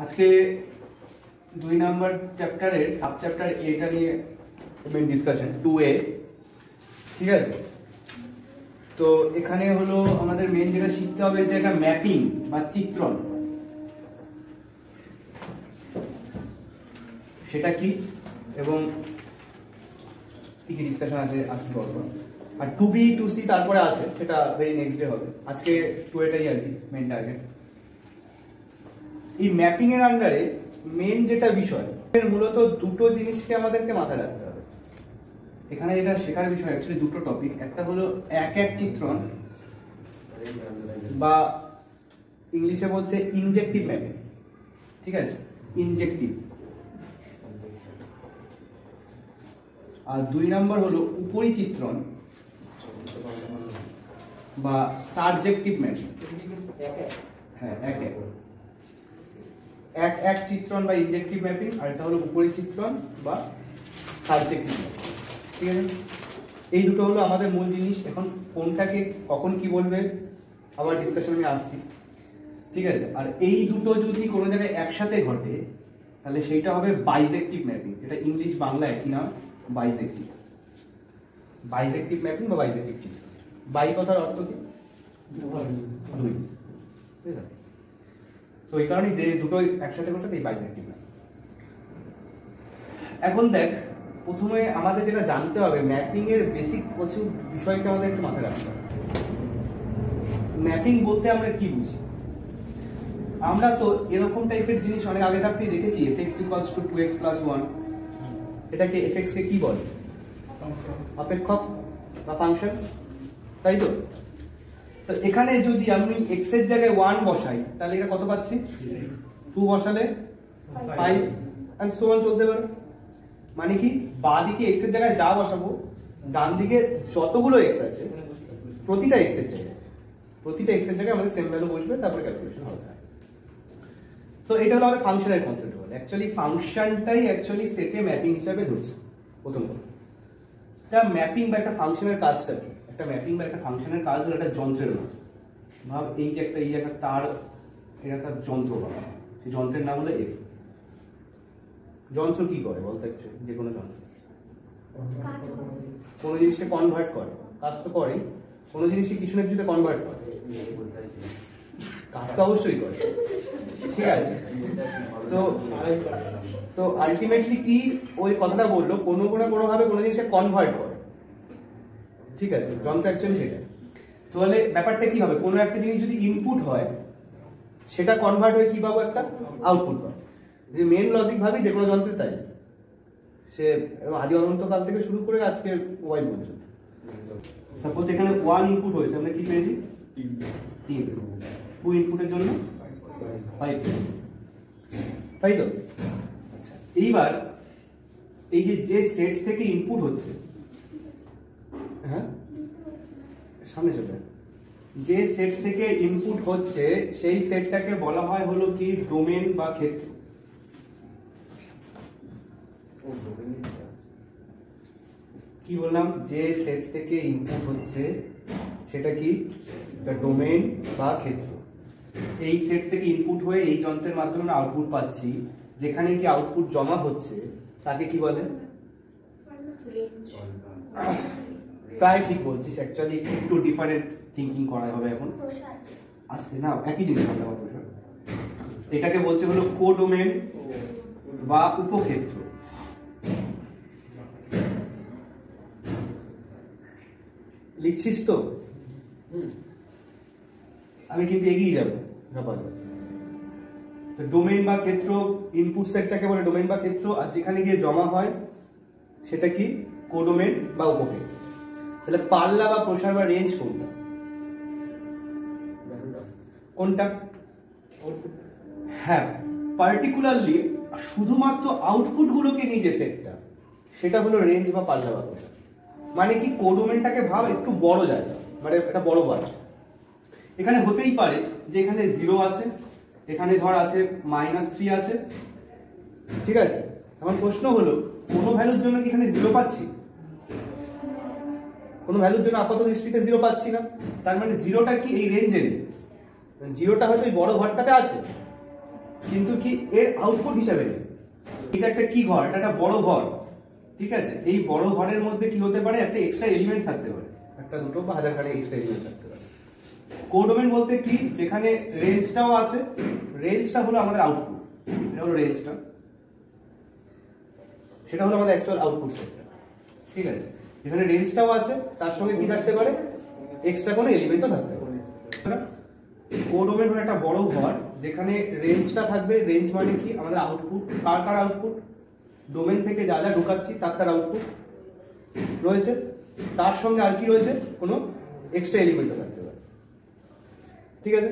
আজকে 2 নম্বর চ্যাপ্টারের sub chapter এটা নিয়ে মেইন ডিসকাশন 2A। ঠিক আছে, তো এখানে হলো আমাদের মেইন যেটা শিখতে হবে যে একটা ম্যাপিং বা চিত্রণ, সেটা কি এবং কি কি ডিসকাশন আছে আসতে বলবো। আর 2B 2C তারপরে আছে, সেটা ভেরি নেক্সট ডে হবে। আজকে 2Aটাই আর কি মেইন টার্গেট। এই ম্যাপিং এর আন্ডারে মেইন যেটা বিষয়, মূলত দুটো জিনিসকে আমাদেরকে মাথায় রাখতে হবে। এখানে যেটা শেখার বিষয় অ্যাকচুয়ালি দুটো টপিক, একটা হলো এক চিত্রণ বা ইংলিশে বলছে ইনজেক্টিভ ম্যাপিং। ঠিক আছে, ইনজেক্টিভ। আর 2 নম্বর হলো উপরিচিত্রণ বা সাবজেক্টিভ ম্যাপিং। হ্যাঁ, এক চিত্রণ বা ইনজেক্টিভ ম্যাপিং, আর এটা হলো উপরিচিত্রণ বা সাবজেক্টিভ ম্যাপিং। ঠিক আছে, এই দুটো হলো আমাদের মূল জিনিস। এখন কোনটাকে কখন কি বলবে আবার ডিসকাশন আমি আসছি। ঠিক আছে, আর এই দুটো যদি কোনো জায়গায় একসাথে ঘটে তাহলে সেইটা হবে বাইজেক্টিভ ম্যাপিং। এটা ইংলিশ বাংলা একই নাম, বাইজেক্টিভ। বাইজেক্টিভ ম্যাপিং বা বাইজেক্টিভ চিত্র। বাই কথার অর্থ কি? দুই। তো এই কারণে যে দুটো একসাথে ঘটে এই বাইজেক্টিভ ম্যাপিং। এখন দেখ, প্রথমে আমাদের যেটা জানতে হবে, ম্যাপিং এর বেসিক কিছু বিষয়কে আমাদের একটু মাথায় রাখতে হবে। ম্যাপিং বলতে আমরা কি বুঝি? আমরা তো এরকম টাইপের জিনিস অনেক আগে থাকতেই দেখেছি, fx = 2x + 1। এটাকে fx কে কি বলে? অপেক্ষক বা ফাংশন, তাই তো? তো এখানে যদি আমি x এর জায়গায় 1 বসাই তাহলে এটা কত পাচ্ছি? 2 বসালে 5 এন্ড সো অন চলতে পারে। মানে কি, বাঁ দিকে x এর জায়গায় যা বসাবো, ডান দিকে যতগুলো x আছে প্রতিটা x এর জায়গায় আমাদের সেম ভ্যালু বসবে, তারপরে ক্যালকুলেশন হবে। তো এটা হলো আমাদের ফাংশনের কনসেপ্ট। হলো অ্যাকচুয়ালি ফাংশনটাই অ্যাকচুয়ালি সেটে ম্যাপিং হিসেবে ধরছে। প্রথম কথা, এটা ম্যাপিং বা একটা ফাংশনের কাজটা কি? একটা ম্যাপিং বা একটা ফাংশনের কাজ হলো একটা যন্ত্রের নাম। ভাব এই যে একটা তার, এটা তার যন্ত্র বলা, সেই যন্ত্রের নাম হলো এফ। যন্ত্র কি করে বলতে? অ্যাকচুয়ালি যে কোনো যন্ত্র কোনো জিনিসকে কনভার্ট করে, কাজ তো করে। কোনো জিনিসকে কিছু না কিছুতে কনভার্ট করে, কাজ তো অবশ্যই করে। ঠিক আছে, তো আলটিমেটলি কি ওই কথাটা বললো, কোনো ভাবে কোনো জিনিসকে কনভার্ট করে। ঠিক আছে, যন্ত্র অ্যাকচুয়ালি সেটা। তাহলে ব্যাপারটা কি হবে? কোনো একটা জিনিস যদি ইনপুট হয়, সেটা কনভার্ট হয়ে কি পাবো? একটা আউটপুট পাবো। যদি মেন লজিক ভাবি যে কোনো যন্ত্রে, তাই সে আদি অনন্তকাল থেকে শুরু করে আজকে মোবাইল পর্যন্ত। সাপোজ এখানে 1 ইনপুট হয়েছে, আমরা কি পেয়েছি? 3। 2 ইনপুটের জন্য 5, তাই তো? আচ্ছা, এইবার এই যে সেট থেকে ইনপুট হচ্ছে, হ্যাঁ সামনে চলে, যে সেট থেকে ইনপুট হচ্ছে সেই সেটটাকে বলা হয় হলো কি ডোমেন বা ক্ষেত্র। কি বললাম? যে সেট থেকে ইনপুট হচ্ছে সেটা কি? একটা ডোমেন বা ক্ষেত্র। এই সেট থেকে ইনপুট হয়ে এই যন্ত্রের মাধ্যমে আমরা আউটপুট পাচ্ছি, যেখানে কি আউটপুট জমা হচ্ছে তাকে কি বলে? প্রায় ঠিক বলছিস, অ্যাকচুয়ালি একটু ডিফারেন্ট থিঙ্কিং করা হবে এখন। আসছে না, একই জিনিস বলতে হবে। এটাকে বলছে হলো কোডোমেন বা উপক্ষেত্র। লিখছিস তো? আমি কিন্তু এগিয়ে যাবো। ডোমেন বা ক্ষেত্র, ইনপুট সেটটাকে বলে ডোমেন বা ক্ষেত্র, আর যেখানে গিয়ে জমা হয় সেটা কি? কোডোমেন বা উপক্ষেত্র। তাহলে পাল্লা বা প্রসার বা রেঞ্জ কোনটা? হ্যাঁ, পার্টিকুলারলি শুধুমাত্র আউটপুট গুলোকে নিয়ে যে সেটটা, সেটা হলো রেঞ্জ বা পাল্লা বা প্রসার। মানে কি, কোডোমেনটাকে ভাব একটু বড় জায়গা, মানে একটা বড় বাড়ি। এখানে হতেই পারে যে এখানে 0 আছে, এখানে ধর আছে -3 আছে। ঠিক আছে, এখন প্রশ্ন হলো কোনো ভ্যালুর জন্য কি এখানে 0 পাচ্ছি? কোনো ভ্যালুর জন্য আপাতত দৃষ্টিতে 0 পাচ্ছি না। তার মানে 0টা কি এই রেঞ্জে নেই, 0টা হয়তো এই বড় ঘরটাতে আছে, কিন্তু কি এর আউটপুট হিসাবে নেই। এটা একটা কি ঘর, এটা একটা বড় ঘর, ঠিক আছে। এই বড় ঘরের মধ্যে কি হতে পারে, একটা এক্সট্রা এলিমেন্ট থাকতে পারে, একটা দুটো বা হাজারখানে এক্সট্রা এলিমেন্ট থাকতে পারে। কোডোমেন বলতে কি, যেখানে রেঞ্জটাও আছে, রেঞ্জটা হলো আমাদের আউটপুট, এটা হলো রেঞ্জটা, সেটা হলো আমাদের অ্যাকচুয়াল আউটপুট সেটটা, ঠিক আছে। এখানে রেঞ্জটাও আছে, তার সঙ্গে কি থাকতে পারে, এক্সট্রা কোনো এলিমেন্টও থাকতে পারে। কোডোমেন হলো একটা বড় ঘর যেখানে রেঞ্জটা থাকবে। রেঞ্জ মানে কি, আমাদের আউটপুট, কার কার আউটপুট, ডোমেন থেকে যা যা ঢোকাচ্ছি তার তার আউটপুট রয়েছে, তার সঙ্গে আর কি রয়েছে, কোনো এক্সট্রা এলিমেন্টও থাকতে পারে, ঠিক আছে।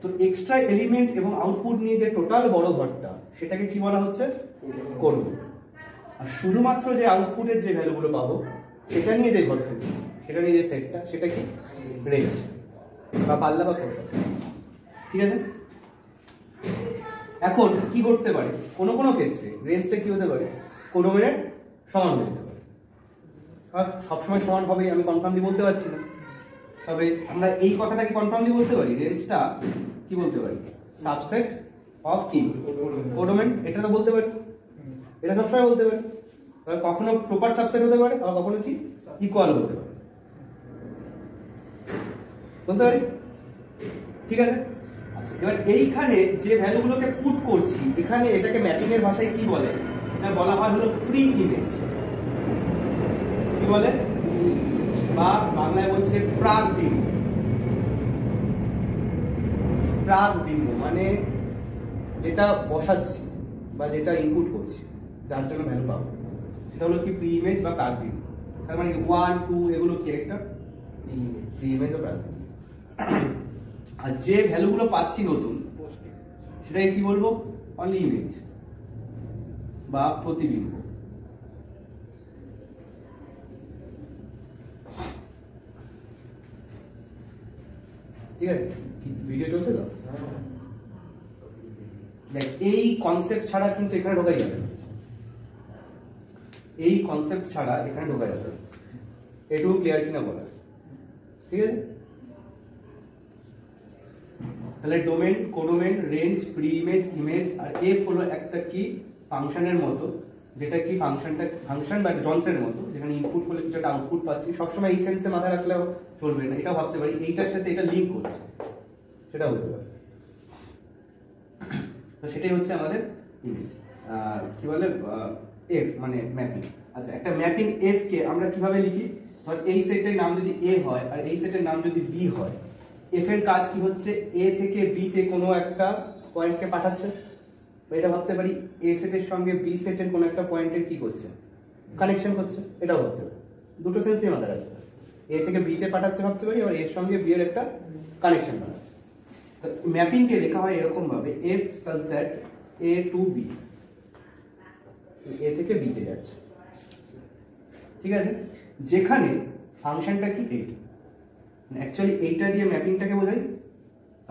তো এক্সট্রা এলিমেন্ট এবং আউটপুট নিয়ে যে টোটাল বড় ঘরটা, সেটাকে কি বলা হচ্ছে, কোডোমেন। আর শুধুমাত্র যে আউটপুটের যে ভ্যালুগুলো পাবো সেটা নিয়ে যে ঘরটা, সেটা নিয়ে যে সেটটা, সেটা কি, রেঞ্জ বা পাল্লা বা প্রসার, ঠিক আছে। এখন কি করতে পারে, কোনো কোনো ক্ষেত্রে রেঞ্জটা কি হতে পারে, কোডোমেনের সমান হয়ে যেতে পারে। আর সবসময় সমান হবে আমি কনফার্মলি বলতে পারছি না, তবে আমরা এই কথাটাকে কনফার্মলি বলতে পারি, রেঞ্জটা কি বলতে পারি, সাবসেট অফ কি, কোডোমেন। এটা তো বলতে পারি, এটা সবসময় বলতে পারি। কখনো প্রপার সাবসেট হতে পারে, আর কখনো কি ইকুয়াল হতে পারে, বলতে পারি, ঠিক আছে। আচ্ছা, এবার এইখানে যে ভ্যালুগুলোকে পুট করছি, এখানে এটাকে ম্যাপিং এর ভাষায় কি বলে, এটা বলা হয় হলো প্রি ইমেজ, কি বলে, বা বাংলায় বলছে প্রাক বিম্ব। প্রাক বিম্ব মানে যেটা বসাচ্ছি বা যেটা ইনপুট করছি, যার জন্য ভ্যালু পাবো, সেটা হলো কি প্রি ইমেজ বা প্রাক বিম্ব। তার মানে 1 2 এগুলো কি একটা প্রি ইমেজ বা প্রাক বিম্ব। আর যে ভ্যালুগুলো পাচ্ছি নতুন, সেটাকে কি বলবো, অনলি ইমেজ বা প্রতিবিম্ব, ঠিক আছে। ভিডিও চলছে তো, দেখ এই কনসেপ্ট ছাড়া কিন্তু এখানে ঢোকা যাবে না, এই কনসেপ্ট ছাড়া এখানে ঢোকা যাবে না, এটুকু ক্লিয়ার কিনা বলা, ঠিক আছে। তাহলে domain, codomain, range, preimage, image, আর এফ হলো একটা কি ফাংশনের মতো, যেটা কি ফাংশন বা যন্ত্রের মতো, যেখানে ইনপুট হলে কিছু একটা আউটপুট পাচ্ছি। সবসময় এই সেন্সে মাথায় রাখলেও চলবে না, এটা ভাবতে পারি এইটার সাথে এটা লিঙ্ক করছে, সেটা হতে পারে। তো সেটাই হচ্ছে আমাদের ইমেজ, কি বলে, এফ মানে ম্যাপিং। আচ্ছা, একটা ম্যাপিং এফ কে আমরা কিভাবে লিখি, ধর এই সেটের নাম যদি এ হয় আর এই সেটের নাম যদি বি হয়, এফ এর কাজ কি হচ্ছে, এ থেকে বি তে কোনো একটা পয়েন্টকে পাঠাচ্ছে। এটা ভাবতে পারি এ সেটের সঙ্গে বি সেটের কোনো একটা পয়েন্টের কি করছে, কানেকশন করছে, এটাও ভাবতে পারি। দুটো সেন্সই মাথায় রাখতে পারি, এ থেকে বি তে পাঠাচ্ছে ভাবতে পারি, আর এর সঙ্গে বি এর একটা কানেকশন বানাচ্ছে। তো ম্যাপিং কে লেখা হয় এরকম ভাবে, F such that A to B, A থেকে বি তে যাচ্ছে, ঠিক আছে। যেখানে ফাংশনটা কি, এইটা অ্যাকচুয়ালি এইটা দিয়ে ম্যাপিংটাকে বোঝাই,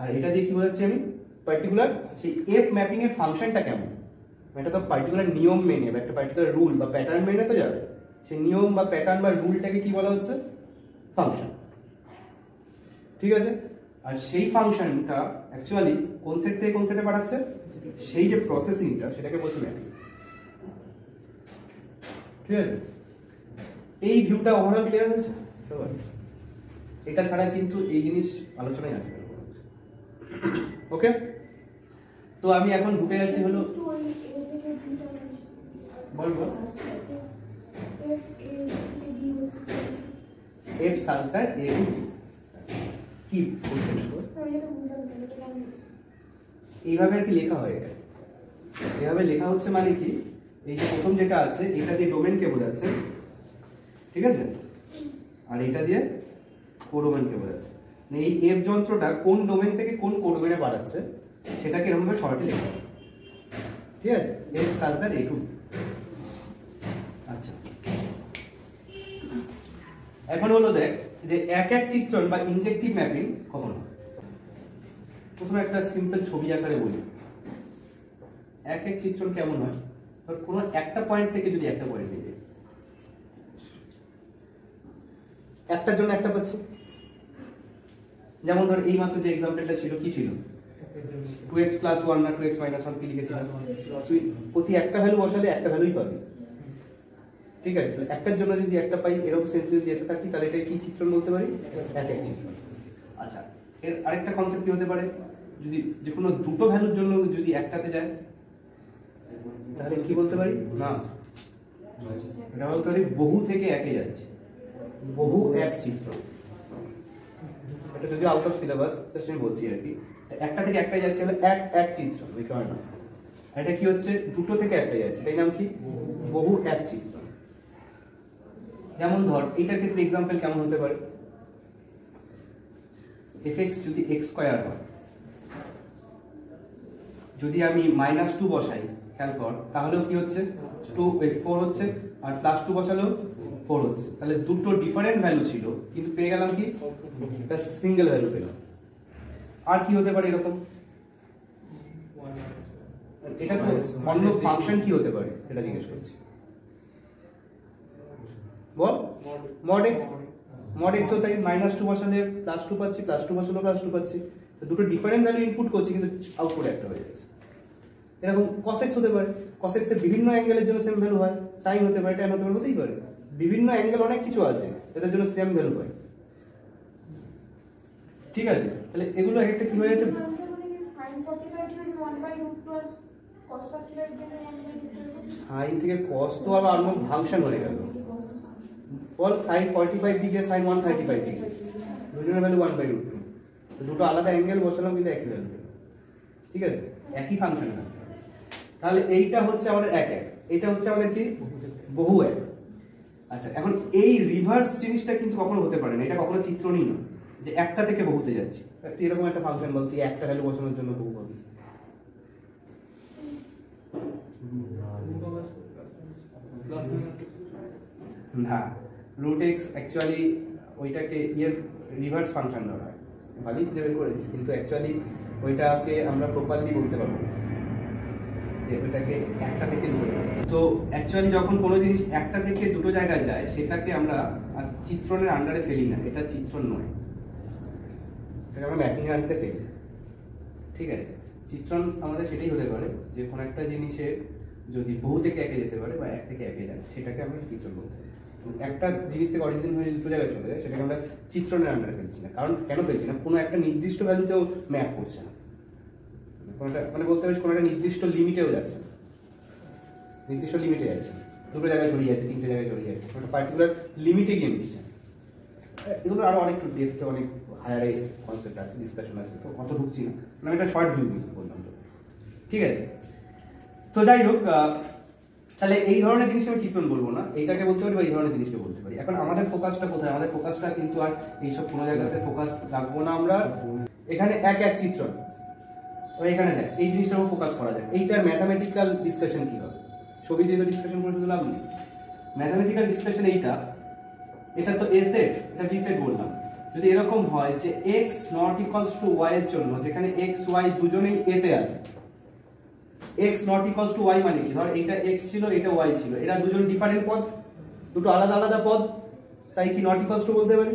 আর এটা দিয়ে কি বোঝাচ্ছি আমি, পার্টিকুলার সেই এফ ম্যাপিং এর ফাংশনটা কেমন, এটা তো পার্টিকুলার নিয়ম মেনে বা একটা পার্টিকুলার রুল বা প্যাটার্ন মেনে তো যাবে, সেই নিয়ম বা প্যাটার্ন বা রুলটাকে কি বলা হচ্ছে, ফাংশন, ঠিক আছে। আর সেই ফাংশনটা অ্যাকচুয়ালি কোন সেট থেকে কোন সেটে পাঠাচ্ছে, সেই যে প্রসেসিংটা, সেটাকে বলছে ম্যাপিং, ঠিক আছে। এই ভিউটা ওভারঅল ক্লিয়ার হয়েছে সবার? এটা ছাড়া কিন্তু এই জিনিস আলোচনায় আসবে, ওকে। তো আমি এখন ঢুকে যাচ্ছি হলো, বলবো f such that A to b, কি বলছেন এইভাবে আর কি লেখা হয়, এটা এভাবে লেখা হচ্ছে মানে কি, এই যে প্রথম যেটা আছে এটা দিয়ে ডোমেনকে বোঝাচ্ছে, ঠিক আছে, আর এটা দিয়ে কোডোমেনকে বোঝাচ্ছে। এই এফ যন্ত্রটা কোন ডোমেন থেকে কোন কোডোমেনে পাঠাচ্ছে, সেটাকে এরকম ভাবে শর্টে লেখা হয়, ঠিক আছে, f such that A to b. আচ্ছা, এখন হলো দেখ যে এক এক চিত্রণ বা ইনজেক্টিভ ম্যাপিং কখন হয়। প্রথমে একটা সিম্পল ছবি আকারে বলি, এক এক চিত্রণ কেমন হয়, কোন একটা পয়েন্ট থেকে যদি একটা পয়েন্ট নিয়ে একটার জন্য একটা পাচ্ছি, যেমন ধর এই মাত্র যে এক্সাম্পলটা ছিল কি ছিল, 2x প্লাস 1 না 2x মাইনাস 1 কি লিখেছিলাম? তুই প্রতি একটা ভ্যালু বসালে একটা ভ্যালুই পাবি, ঠিক আছে? তাহলে একটার জন্য যদি একটা পাই এরকম সেন্স যদি যেতে থাকি তাহলে এটা কি চিত্রণ বলতে পারি? একক চিত্রণ। আচ্ছা, এর আরেকটা কনসেপ্ট কি হতে পারে, যদি যে কোনো দুটো ভ্যালুর জন্য যদি একটাতে যায় তাহলে কি বলতে পারি? না, এটা বলতে পারি বহু থেকে একে যাচ্ছে, বহু এক চিত্র। এটা যদি আউট অফ সিলেবাস জাস্ট আমি বলছি আর কি, একটা থেকে একটাই যাচ্ছে হলো এক এক চিত্র, বিকরণ না। এটা কি হচ্ছে? দুটো থেকে একটাই যাচ্ছে, তাই নাম কি? বহু এক চিত্র। যেমন ধর এইটার ক্ষেত্রে এক্সাম্পল কেমন হতে পারে, fx যদি x স্কয়ার হয়, যদি আমি -2 বসাই, খেয়াল কর, তাহলেও কি হচ্ছে? 4 হচ্ছে, আর +2 বসালেও 4 হচ্ছে। তাহলে দুটো ডিফারেন্ট ভ্যালু ছিল কিন্তু পেয়ে গেলাম কি? একটা সিঙ্গেল ভ্যালু পেলাম। আর কি হতে পারে এরকম? এটা তো অন্য ফাংশন কি হতে পারে এটা জিজ্ঞেস করছি, বল? mod x, mod x তাই -2 বসালে +2 পাচ্ছি, +2 বসালে +2 পাচ্ছি। তো দুটো ডিফারেন্ট ভ্যালু ইনপুট করছি কিন্তু আউটপুট একটা হয়ে যাচ্ছে। এরকম cos x হতে পারে, cos x এর বিভিন্ন অ্যাঙ্গেলের জন্য সেম ভ্যালু হয়, sin হতে পারে, tan হতে পারে, হতেই পারে। বিভিন্ন অ্যাঙ্গেল অনেক কিছু আছে এদের জন্য সেম ভ্যালু হয়, ঠিক আছে? তাহলে এগুলো একটা কি হয়ে যাচ্ছে? sin থেকে cos তো আবার অন্য ফাংশন হয়ে গেল। বল sin 45 ডিগ্রি sin 135 ডিগ্রি, দুজনের ভ্যালু 1/√2। তো দুটো আলাদা অ্যাঙ্গেল বসালাম কিন্তু একই ভ্যালু, ঠিক আছে? একই ফাংশন না। তাহলে এইটা হচ্ছে আমাদের এক এক, এটা হচ্ছে আমাদের কি? বহু এক। আচ্ছা, এখন এই রিভার্স জিনিসটা কিন্তু কখনো হতে পারে না, এটা কখনো চিত্রণই না যে একটা থেকে বহুতে যাচ্ছে। তুই এরকম একটা ফাংশন বল, তুই একটা ভ্যালু বসানোর জন্য বহু পাবি। না, √x অ্যাকচুয়ালি ওইটাকে এর রিভার্স ফাংশন ধরা হয়। ভালোই খুঁজে বের করেছিস, কিন্তু অ্যাকচুয়ালি ওইটাকে আমরা প্রপারলি বলতে পারবো যে ওইটাকে একটা থেকে দুটো। তো অ্যাকচুয়ালি যখন কোনো জিনিস একটা থেকে দুটো জায়গায় যায় সেটাকে আমরা চিত্রণের আন্ডারে ফেলি না, এটা চিত্রণ নয়, এটাকে আমরা ম্যাপিং এর আন্ডারে ফেলি, ঠিক আছে? চিত্রণ আমাদের সেটাই হতে পারে যে কোনো একটা জিনিসের যদি বহু থেকে একে যেতে পারে বা এক থেকে একে যায় সেটাকে আমরা চিত্রণ বলতে পারি। একটা জিনিস থেকে অরিজিন হয়ে দুটো জায়গায় চলে যায় সেটাকে আমরা চিত্রণের আন্ডারে ফেলছি না। কারণ কেন ফেলছি না? কোনো একটা নির্দিষ্ট ভ্যালুতেও ম্যাপ করছে না, কোনটা মানে বলতে পারিস কোনো একটা নির্দিষ্ট লিমিটেও যাচ্ছে না, নির্দিষ্ট লিমিটে যাচ্ছে, দুটো জায়গায় ছড়িয়ে যাচ্ছে, তিনটে জায়গায় ছড়িয়ে যাচ্ছে, একটা পার্টিকুলার লিমিটে গিয়ে মিশছে। এগুলো আরো অনেক ডেপথে অনেক হায়ারে কনসেপ্ট আছে, ডিসকাশন আছে, তো অত ঢুকছি না, আমি একটা শর্ট ভিউ বললাম তো, ঠিক আছে? তো যাই হোক, তাহলে এই ধরনের জিনিসকে আমি চিত্রণ বলবো না, এইটাকে বলতে পারি বা এই ধরনের জিনিসকে বলতে পারি। এখন আমাদের ফোকাসটা কোথায়? আমাদের ফোকাসটা কিন্তু আর এইসব কোনো জায়গাতে ফোকাস রাখবো না আমরা, এখানে এক এক চিত্রণ, এখানে দেখ এই জিনিসটার উপর ফোকাস করা যায়। এইটার ম্যাথামেটিক্যাল ডিসকাশন কি হবে? ছবি দিয়ে তো ডিসকাশন করে শুধু লাভ নেই, ম্যাথামেটিক্যাল ডিসকাশন এইটা, এটা তো এ সেট, এটা বি সেট বললাম। যদি এরকম হয় যে x not equals two y এর জন্য, যেখানে x y দুজনেই a তে আছে, x not equals two y মানে কি? ধর এইটা x ছিল, এটা y ছিল, এরা দুজন ডিফারেন্ট পদ, দুটো আলাদা আলাদা পদ, তাই কি নট ইকুয়ালস টু বলতে পারি?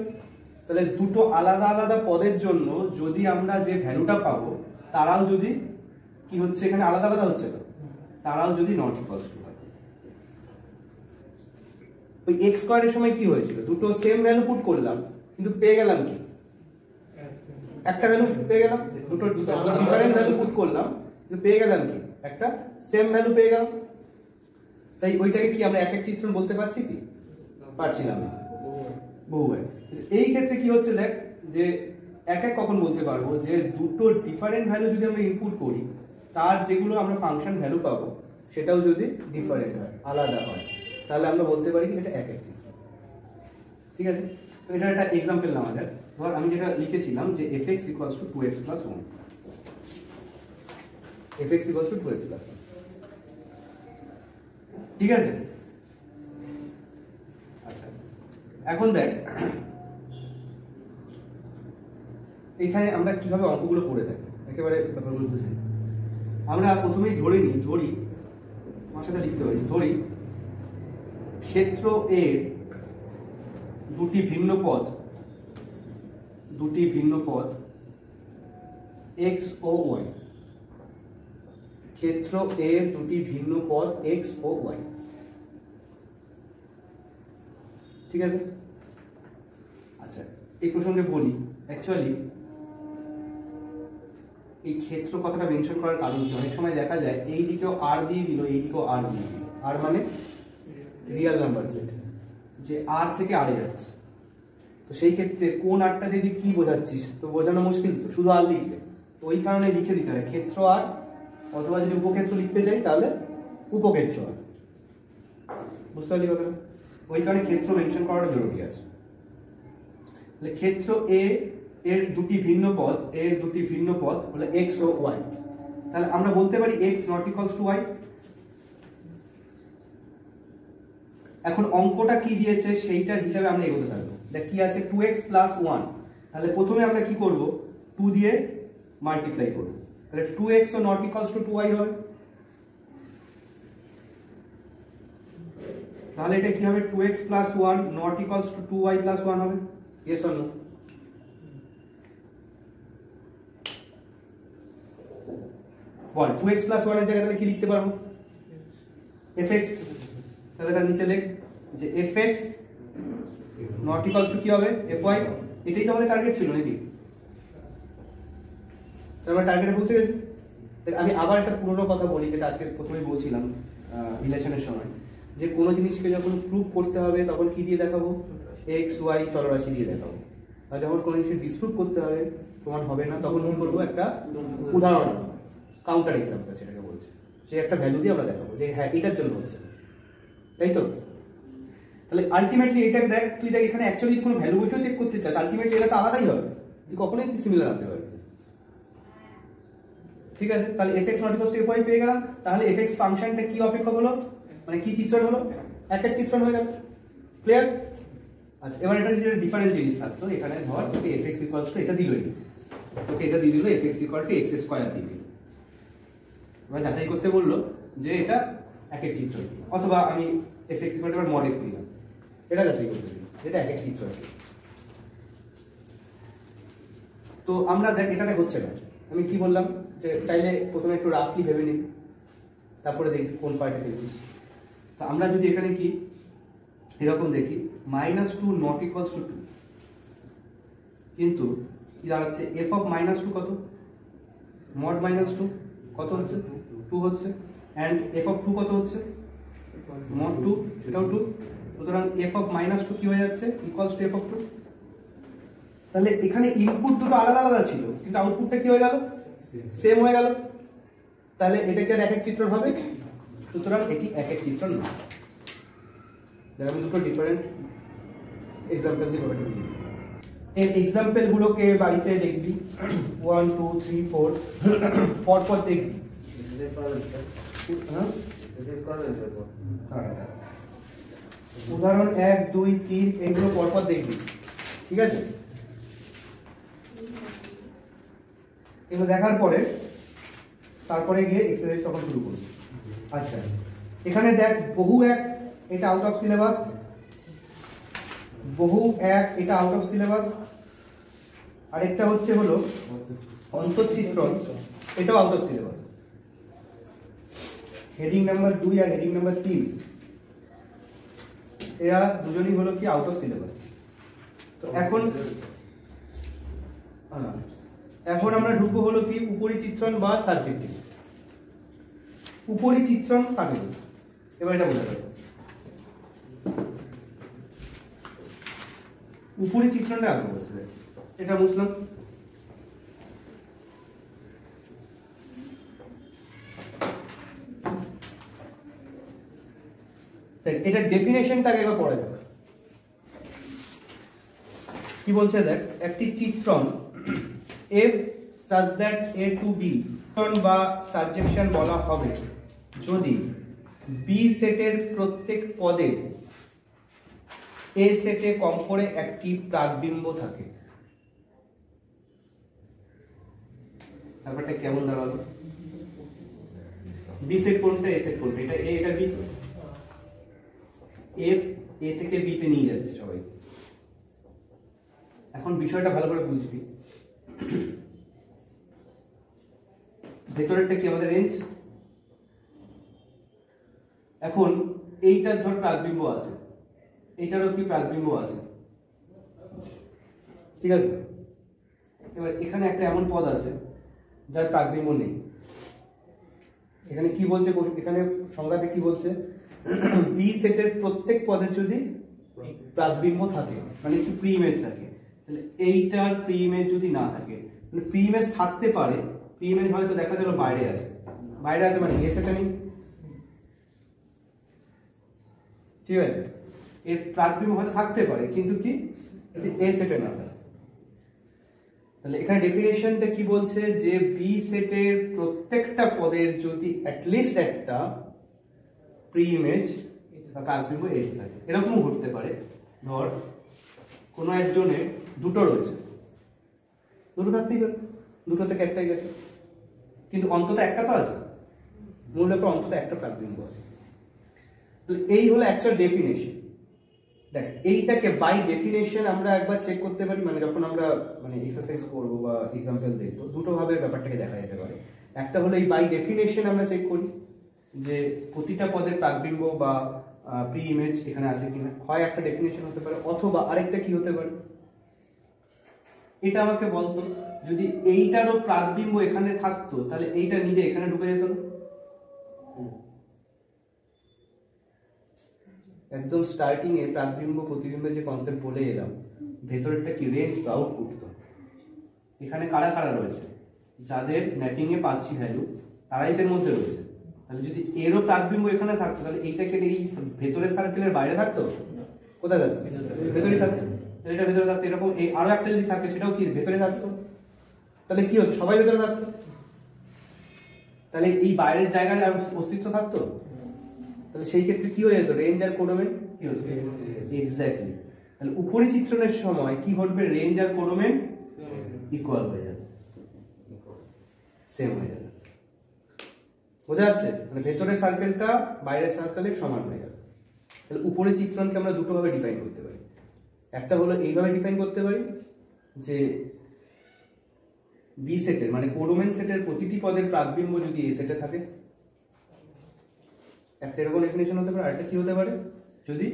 তাহলে দুটো আলাদা আলাদা পদের জন্য যদি আমরা যে ভ্যালুটা পাবো তারাও যদি কি হচ্ছে, এখানে আলাদা আলাদা হচ্ছে, তো তারাও যদি নট ইকুয়ালস টু হয়। ওই x স্কয়ারের সময় কি হয়েছিল? দুটো সেম ভ্যালু পুট করলাম কিন্তু পেয়ে গেলাম কি? একটা ভ্যালু পেয়ে গেলাম, দুটো ডিফারেন্ট ভ্যালু পুট করলাম কিন্তু পেয়ে গেলাম কি? একটা সেম ভ্যালু পেয়ে গেলাম। তাই ওইটাকে কি আমরা এক এক চিত্রণ বলতে পারছি কি? পারছিলাম না, বহু এক। এই ক্ষেত্রে কি হচ্ছে দেখ, যে এক এক কখন বলতে পারবো? যে দুটো ডিফারেন্ট ভ্যালু যদি আমরা ইনপুট করি তার যেগুলো আমরা ফাংশন ভ্যালু পাবো সেটাও যদি ডিফারেন্ট হয়, আলাদা হয়, তাহলে আমরা বলতে পারি এটা এক এক চিত্র, ঠিক আছে? তো এটা একটা এক্সাম্পল নেওয়া যায়। ধর আমি যেটা লিখেছিলাম যে fx equals to 2x plus 1, fx equals to 2x plus 1, ঠিক আছে? আচ্ছা, এখন দেখ এখানে আমরা কিভাবে অঙ্কগুলো করে থাকি, একেবারে ব্যাপারগুলো বুঝে নিই। আমরা প্রথমেই ধরি আমার সাথে লিখতে পারি, ধরি ক্ষেত্র এর দুটি ভিন্ন পদ x ও y, ক্ষেত্র এর দুটি ভিন্ন পদ এক্স ও ওয়াই। ঠিক আছে, আচ্ছা এই প্রসঙ্গে বলি, অ্যাকচুয়ালি এই ক্ষেত্র কথাটা মেনশন করার কারণ কি, অনেক সময় দেখা যায় এই দিকেও আর দিয়ে দিল, এই দিকেও আর দিয়ে দিল, আর মানে রিয়েল নাম্বার সেট, যে আর থেকে আরে যাচ্ছে। তো সেই ক্ষেত্রে কোন আরটা দিয়ে কি বোঝাচ্ছিস, তো বোঝানো মুশকিল, তো শুধু আর লিখলে, তো ওই কারণে লিখে দিতে হয় ক্ষেত্র আর, অথবা যদি উপক্ষেত্র লিখতে চাই তাহলে উপক্ষেত্র আর। বুঝতে পারলি কথা? ওই কারণে ক্ষেত্র মেনশন করাটা জরুরি আছে। ক্ষেত্র এ এর দুটি ভিন্ন পদ হলো এক্স ও ওয়াই। তাহলে আমরা বলতে পারি x not equals to y. এখন অঙ্কটা কি দিয়েছে সেইটার হিসাবে আমরা এগোতে থাকবো। দেখ কি আছে, 2x প্লাস 1। তাহলে প্রথমে আমরা কি করব, 2 দিয়ে মাল্টিপ্লাই করব, তাহলে 2x O not equals to 2y হবে। তাহলে এটা কি হবে, 2x plus 1 not equals to 2y plus 1 হবে। Yes or no? বল 2x প্লাস 1 এর জায়গায় তাহলে কি লিখতে পারবো, fx। তাহলে তার নিচে লিখ যে fx নট ইকুয়ালস টু কি হবে, fy। এটাই তো আমাদের টার্গেট ছিল নাকি? তো আমরা টার্গেটে পৌঁছে গেছি। আমি আবার একটা পুরনো কথা বলি, যেটা আজকে প্রথমেই বলছিলাম রিলেশনের সময়, যে কোনো জিনিসকে যখন প্রুভ করতে হবে তখন কি দিয়ে দেখাবো, এক্স ওয়াই চলরাশি দিয়ে দেখাবো। আর যখন কোনো জিনিসকে ডিসপ্রুভ করতে হবে, প্রমাণ হবে না, তখন কি করবো, একটা উদাহরণ, কাউন্টার এক্সাম্পল সেটাকে বলছে, সে একটা ভ্যালু দিয়ে আমরা দেখাবো যে হ্যাঁ এটার জন্য হচ্ছে, তাই তো? তাহলে আলটিমেটলি এটা দেখ, তুই দেখ এখানে অ্যাকচুয়ালি কোনো ভ্যালু বসেও চেক করতে চাস, আলটিমেটলি এটা তো আলাদাই হবে, তুই কখনোই সিমিলার আনতে পারবি। ঠিক আছে, তাহলে fx not equals two fy পেয়ে গেলাম। তাহলে fx ফাংশনটা কি অপেক্ষক হলো, মানে কি চিত্রণ হলো, একের চিত্রণ হয়ে গেল। ক্লিয়ার? আচ্ছা এবার এটা যে ডিফারেন্ট জিনিস থাকতো, এখানে ধর তোকে fx ইকুয়ালস টু এটা দিলই, তোকে এটা দিয়ে দিল fx equal to x square দিয়ে দিল। এবার যাচাই করতে বললো যে এটা একের চিত্র, অথবা আমি fx equal to mod x দিলাম, এটা যাচাই করতে দিল এটা একের চিত্র আছে। তো আমরা দেখ এটা দেখ হচ্ছে না, আমি কি বললাম যে চাইলে প্রথমে একটু রাফলি ভেবে নিন, তারপরে দেখি কোন পার্টে ফেলছিস। তো আমরা যদি এখানে কি এরকম দেখি -2 নট ইকুয়ালস টু 2, কিন্তু কি দাঁড়াচ্ছে, f অফ -2 কত, mod -2 কত হচ্ছে, 2 হচ্ছে, এন্ড f অফ 2 কত হচ্ছে, mod 2, এটাও 2। সুতরাং f অফ -2 কি হয়ে যাচ্ছে, ইকুয়ালস টু f অফ 2। তাহলে এখানে ইনপুট দুটো আলাদা আলাদা ছিল, কিন্তু আউটপুটটা কি হয়ে গেল, সেম হয়ে গেল। তাহলে এটা কি আর একের চিত্রণ হবে? সুতরাং এটি একের চিত্রণ না। আমি দুটো ডিফারেন্ট এক্সাম্পল দিয়ে বলতে দিই। এই এক্সাম্পল গুলোকে বাড়িতে দেখবি 1 2 3 4 পর পর দেখবি। উদাহরণ 1 2 3 এগুলো পর পর দেখবি, ঠিক আছে? এগুলো দেখার পরে তারপরে গিয়ে এক্সারসাইজ তখন শুরু করবি। আচ্ছা এখানে দেখ বহু এক, এটা আউট অফ সিলেবাস, বহু এক এটা আউট অফ সিলেবাস, আরেকটা হচ্ছে হলো অন্তঃচিত্রণ, এটাও out of syllabus. Heading number 2 R heading number 3 এরা দুজনই হলো কি আউট অফ সিলেবাস। তো এখন আমরা ঢুকবো হলো কি উপরিচিত্রণ বা সাবজেক্টিভ। উপরিচিত্রণ কাকে বলছে এবার এটা বোঝা যাবে। উপরিচিত্রণটা আগে বলছে, এটা বুঝলাম। এটা ডেফিনেশনটা আগে একবার পড়া যাবে। কি বলছে দেখ, একটি চিত্রণ f such that a to b বা সারজেকশন বলা হবে যদি b সেটের প্রত্যেক পদে a সেটে কম করে একটি প্রাকবিম্ব থাকে। ব্যাপারটা কেমন দাঁড়ালো, b সেট কোনটা, a সেট কোনটা, এটা a এটা b, f a থেকে b তে নিয়ে যাচ্ছে সবাই। এখন বিষয়টা ভালো করে বুঝবি, ভেতরেরটা কি আমাদের রেঞ্জ, এখন এইটার ধর প্রাকবিম্ব আছে, এইটারও কি প্রাকবিম্ব আছে, ঠিক আছে। এবার এখানে একটা এমন পদ আছে যার প্রাকবিম্ব নেই। এখানে কি বলছে, এখানে সংজ্ঞাতে কি বলছে, বি সেটের প্রত্যেক পদের যদি প্রাকবিম্ব থাকে মানে কি প্রি ইমেজ থাকে, তাহলে এইটার প্রি ইমেজ যদি না থাকে, মানে প্রি ইমেজ থাকতে পারে, প্রি ইমেজ হয়তো দেখা গেল বাইরে আছে, বাইরে আছে মানে এ সেটে নেই, ঠিক আছে। এর প্রাকবিম্ব হয়তো থাকতে পারে কিন্তু কি এ সেটে না থাকে। তাহলে এখানে ডেফিনেশনটা কি বলছে যে বি সেটের প্রত্যেকটা পদের যদি অ্যাটলিস্ট একটা প্রি ইমেজ বা প্রাকবিম্ব এসে থাকে। এরকমও ঘটতে পারে, ধর কোনো একজনের দুটো রয়েছে, দুটো থাকতেই পারে, দুটো থেকে একটাই গেছে, কিন্তু অন্তত একটা তো আছে, মূল ব্যাপার অন্তত একটা প্রাকবিম্ব আছে। তো এই হলো অ্যাকচুয়াল ডেফিনেশন। দেখ এইটাকে বাই ডেফিনেশন আমরা একবার চেক করতে পারি, মানে যখন আমরা মানে এক্সারসাইজ করব বা এক্সাম্পল দেখবো, দুটো ভাবে ব্যাপারটাকে দেখা যেতে পারে। একটা হলো এই বাই ডেফিনেশন আমরা চেক করি যে প্রতিটা পদের প্রাকবিম্ব বা প্রি ইমেজ এখানে আছে কিনা, হয় একটা ডেফিনেশন হতে পারে, অথবা আরেকটা কি হতে পারে, এটা আমাকে বলতো যদি এইটারও প্রাকবিম্ব এখানে থাকতো তাহলে এইটা নিজে এখানে ঢুকে যেত না। একদম স্টার্টিং এ প্রাকবিম্ব প্রতিবিম্বের যে কনসেপ্ট বলে এলাম, ভেতরেরটা কি রেঞ্জ বা আউটপুট, তো এখানে কারা কারা রয়েছে, যাদের ম্যাপিং এ পাচ্ছি ভ্যালু তারাই এর মধ্যে রয়েছে। তাহলে যদি এরও প্রাকবিম্ব এখানে থাকতো তাহলে এইটাকে এই ভেতরের সার্কেলের বাইরে থাকতো, কোথায় থাকতো, ভেতরেই থাকতো। এটা ভেতরে থাকতো, এরকম এই আরো একটা যদি থাকে সেটাও কি ভেতরে থাকতো, তাহলে কি হতো, সবাই ভেতরে থাকতো, তাহলে এই বাইরের জায়গাটা অস্তিত্ব থাকতো। তাহলে সেই ক্ষেত্রে কি হয়ে যেত, রেঞ্জ আর কোডোমেন কি হতো, এক্স্যাক্টলি। তাহলে উপরি চিত্রণের সময় কি ঘটবে, রেঞ্জ আর কোডোমেন ইকুয়াল হয়ে যাবে, সেম হয়ে যাবে, বোঝা যাচ্ছে। মানে ভেতরের সার্কেলটা বাইরের সার্কেলের সমান হয়ে যাবে। তাহলে উপরে চিত্রণকে আমরা দুটো ভাবে ডিফাইন করতে পারি। একটা হলো এইভাবে ডিফাইন করতে পারি যে বি সেটের মানে কোডোমেন সেটের প্রতিটি পদের প্রাকবিম্ব যদি এ সেটে থাকে, একটা এরকম ডেফিনেশন হতে পারে। আরেকটা কি হতে পারে, যদি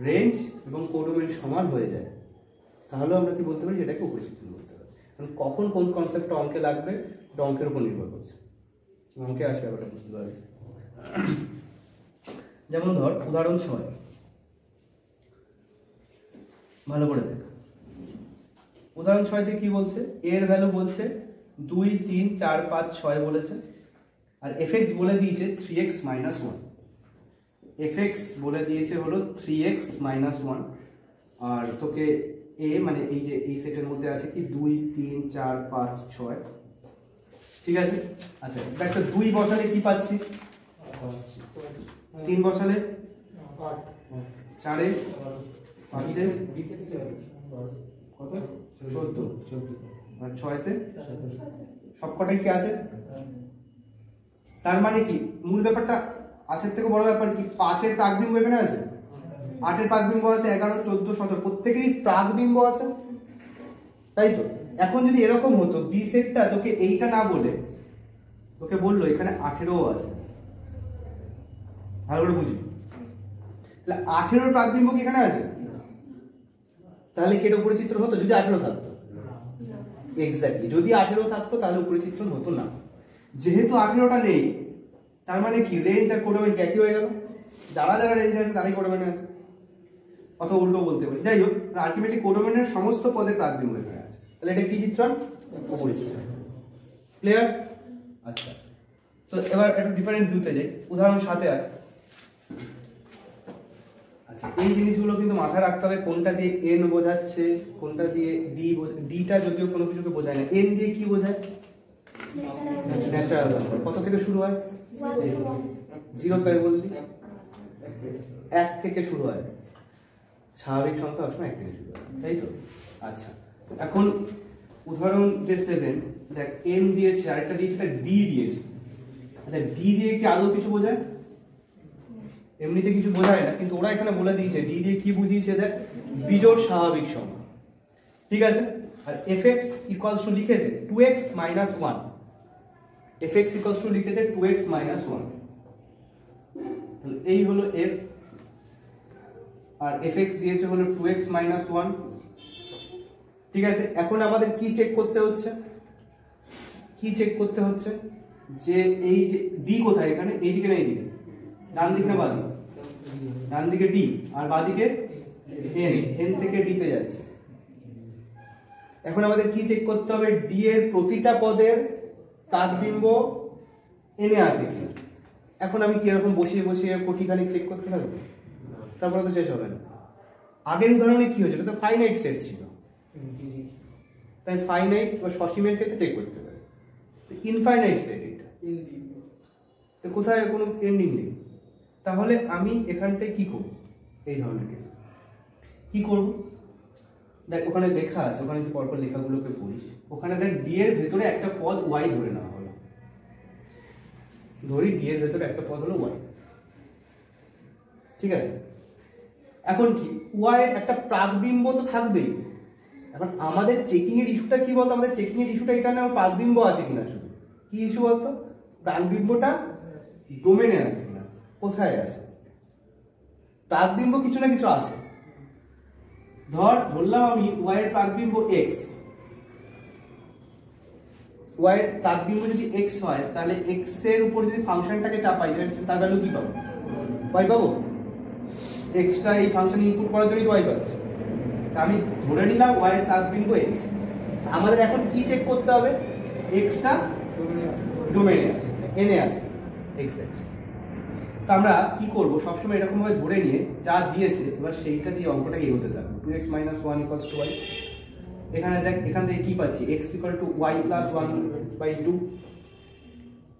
রেঞ্জ এবং কোডোমেন সমান হয়ে যায় তাহলে আমরা কি বলতে পারি, সেটাকে উপরে চিত্রণ করতে পারি। কারণ কখন কোন কনসেপ্টটা অঙ্কে লাগবে এটা অঙ্কের উপর নির্ভর করছে, অঙ্কে আসলে ব্যাপারটা বুঝতে পারবে। যেমন ধর উদাহরণ 6, ভালো করে দেখ উদাহরণ 6তে কি বলছে, এর ভ্যালু বলছে 2 3 4 5 6 বলেছে, আর fx বলে দিয়েছে 3x - 1, fx বলে দিয়েছে হলো 3x - 1, আর তোকে a মানে এই যে এই সেটের মধ্যে আছে কি 2 3 4 5 6, ঠিক আছে। আচ্ছা একটা 2 বসালে কি পাচ্ছি, 3 বসালে 8, 4 এ 5 এ কত 14, আর 6 তে সবকটাই কি আছে। তার মানে কি মূল ব্যাপারটা আছে থেকে বড় ব্যাপার কি, 5 এর প্রাকবিম্ব এখানে আছে, 8 এর প্রাকবিম্ব আছে, 11 14 17 প্রত্যেকেরই প্রাকবিম্ব আছে, তাই তো। এখন যদি এরকম হতো বি সেটটা তোকে এইটা না বলে তোকে বললো এখানে 18ও আছে, ভালো করে বুঝবি, তাহলে 18 প্রাকবিম্ব কি এখানে আছে, তাহলে কি এটা উপরে চিত্রণ হতো যদি 18 থাকতো, এক্স্যাক্টলি। যদি 18 থাকতো তাহলে উপরে চিত্রণ হতো না। যেহেতু 18টা নেই তার মানে কি রেঞ্জ আর কোডোমেন একই হয়ে গেল, যারা যারা রেঞ্জে আছে তারাই কোডোমেনে আছে, অথবা উল্টো বলতে পারি। যাই হোক আলটিমেটলি কোডোমেনের সমস্ত পদে প্রাকবিম্ব এখানে আছে, তাহলে এটা কি চিত্রণ, উপরে চিত্রণ, ক্লিয়ার। আচ্ছা তো এবার একটু ডিফারেন্ট ভিউতে যাই, উদাহরণ 7 আর আচ্ছা এই জিনিসগুলো কিন্তু মাথায় রাখতে হবে, কোনটা দিয়ে n বোঝাচ্ছে, কোনটা দিয়ে d, dটা যদিও কোনো কিছুকে বোঝায় না, n দিয়ে কি বোঝায়, ন্যাচারাল নাম্বার। কত থেকে শুরু হয়, 0 করে বললি, 1 থেকে শুরু হয়, স্বাভাবিক সংখ্যা সবসময় 1 থেকে শুরু হয়, তাই তো। আচ্ছা এখন উদাহরণ যে 7 দেখ m দিয়েছে, আরেকটা দিয়েছে তার d দিয়েছে। আচ্ছা d দিয়ে কি আদৌ কিছু বোঝায়, এমনিতে কিছু বোঝায় না, কিন্তু ওরা এখানে বলে দিয়েছে d দিয়ে কি বুঝিয়েছে, দেখ বিজোড় স্বাভাবিক সংখ্যা, ঠিক আছে। আর fx ইকুয়ালস টু লিখেছে 2x - 1, fx ইকুয়ালস টু লিখেছে 2x - 1, এই হলো f, আর fx দিয়েছে হলো 2x - 1। ঠিক আছে, এখন আমাদের কি চেক করতে হচ্ছে, কি চেক করতে হচ্ছে যে এই যে d কোথায়, এখানে এইদিকে না এইদিকে, ডান দিকে না বাঁ দিকে? ডান দিকে d আর বাঁ দিকে n থেকে d তে যাচ্ছে। এখন আমাদের কি চেক করতে হবে, d এর প্রতিটা পদের তারবিম্ব n এ আছে কিনা। এখন আমি কি এরকম বসিয়ে বসিয়ে কোটিখানি চেক করতে থাকবো? তারপরে তো শেষ হবে না। আগের উদাহরণে কি হয়েছিল, তো ফাইনাইট সেট ছিল, তাই ফাইনাইট বা সসীমের ক্ষেত্রে চেক করতে পারে। ইনফাইনাইট সেট এটা, তো কোথায় কোনো এন্ডিং নেই। তাহলে আমি এখানটায় কি করব, এই ধরনের কেস কি করব? দেখ ওখানে লেখা আছে, ওখানে যে পরপর লেখাগুলোকে পড়িস, ওখানে দেখ ডি এর ভেতরে একটা পদ ওয়াই ধরে নেওয়া হলো। ধরি ডি এর ভেতরে একটা পদ হলো ওয়াই, ঠিক আছে। এখন কি ওয়াই এর একটা প্রাকবিম্ব তো থাকবেই। এখন আমাদের চেকিং এর ইস্যুটা কি বলতো, আমাদের চেকিং এর ইস্যুটা এটা না প্রাকবিম্ব আছে কিনা, শুধু কি ইস্যু বলতো, প্রাকবিম্বটা ডোমেনে আছে কিনা, কোথায় আছে। প্রাকবিম্ব কিছু না কিছু আছে। ধরলাম আমি ওয়াই এর প্রাকবিম্ব x, ওয়াই এর প্রাকবিম্ব যদি x হয়, তাহলে x এর উপর যদি ফাংশনটাকে চাপাই, তার ভ্যালু কি পাবো, y পাবো। x টা এই ফাংশনে ইনপুট করার জন্য y পাচ্ছি, আমি ধরে নিলাম y এর প্রাকবিম্ব x। আমাদের এখন কি চেক করতে হবে, x টা ডোমেইনে আছে, n এ আছে x এর। তো আমরা কি করব, সবসময় এরকম ভাবে ধরে নিয়ে যা দিয়েছে এবার সেইটা দিয়ে অঙ্কটাকে এগোতে থাকবো। 2x - 1 = y। এখানে দেখ, এখান থেকে কি পাচ্ছি, x = y + 1/2।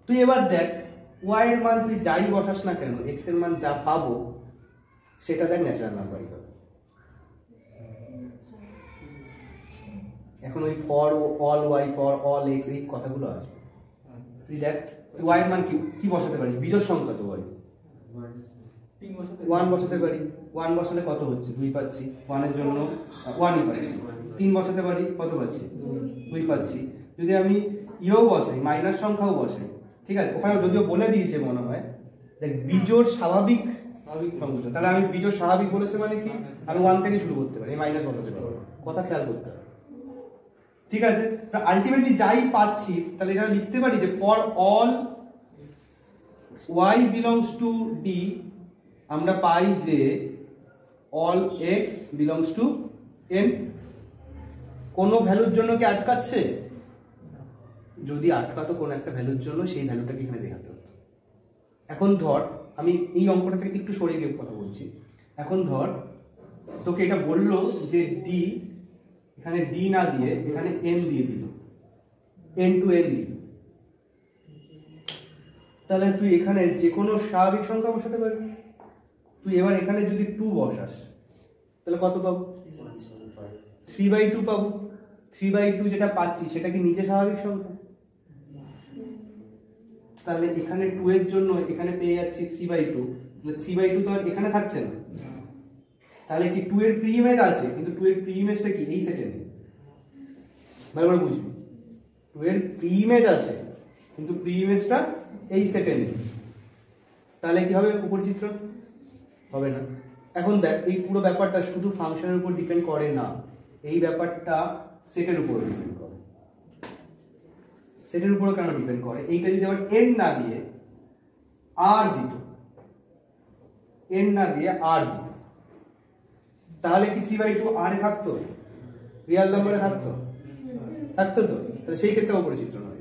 তুই এবার দেখ y এর মান তুই যাই বসাস না কেন, x এর মান যা পাবো সেটা দেখ ন্যাচারাল নাম্বারই পাবো। এখন ওই for all y, for all x, এই কথাগুলো আসবে। তুই দেখ y এর মান কি বসাতে পারিস, বিজোড় সংখ্যা তো y, 1 বসাতে পারি। 1 বসালে কত হচ্ছে, 2 পাচ্ছি, 1 এর জন্য 1ই পাচ্ছি। 3 বসাতে পারি, কত পাচ্ছি, 2 পাচ্ছি। যদি আমি ইও বসাই, মাইনাস সংখ্যাও বসাই, ঠিক আছে, ওখানে যদিও বলে দিয়েছে মনে হয়, দেখ বিজোড় স্বাভাবিক সংখ্যা, তাহলে আমি বিজোড় স্বাভাবিক বলেছে মানে কি, আমি 1 থেকে শুরু করতে পারি, মাইনাস বসাতে পারবো, কথা খেয়াল করতে হবে, ঠিক আছে। আলটিমেটলি যাই পাচ্ছি, তাহলে এটা লিখতে পারি যে for all y belongs to d, আমরা পাই যে all x belongs to n। কোন ভ্যালুর জন্য কি আটকাচ্ছে, যদি আটকাতো কোন একটা ভ্যালুর জন্য, সেই ভ্যালুটাকে এখানে দেখাতে হতো। এখন ধর আমি এই অঙ্কটা থেকে একটু সরিয়ে দিয়ে কথা বলছি। এখন ধর তোকে এটা বললো যে d, এখানে d না দিয়ে এখানে n দিয়ে দিল, n to n দিল, তাহলে তুই এখানে যে কোনো স্বাভাবিক সংখ্যা বসাতে পারবি। তুই এবার এখানে যদি 2 বসাস, তাহলে কত পাবো, 3/2 পাবো। 3/2 যেটা পাচ্ছি সেটা কি নিচে স্বাভাবিক সংখ্যা, তাহলে এখানে 2 এর জন্য এখানে পেয়ে যাচ্ছি 3/2, 3/2 তো আর এখানে থাকছে না, তাহলে কি 2 এর প্রি ইমেজ আছে, কিন্তু 2 এর প্রি ইমেজটা কি এই সেটে নেই। ভালো বুঝবি, 2 এর প্রি ইমেজ আছে কিন্তু প্রি ইমেজটা এই সেটে নেই, তাহলে কি হবে, উপরচিত্র হবে না। এখন দেখ এই পুরো ব্যাপারটা শুধু ফাংশনের উপর ডিপেন্ড করে না, এই ব্যাপারটা সেটের উপর ডিপেন্ড করে। সেটের উপর কেন ডিপেন্ড করে, এইটা যদি আবার n না দিয়ে r দিত, n না দিয়ে r দিত, তাহলে কি 3/2 r এ থাকতো, রিয়েল নাম্বারে থাকতো, থাকতো তো, তাহলে সেই ক্ষেত্রে অপরিচিত্র নয়।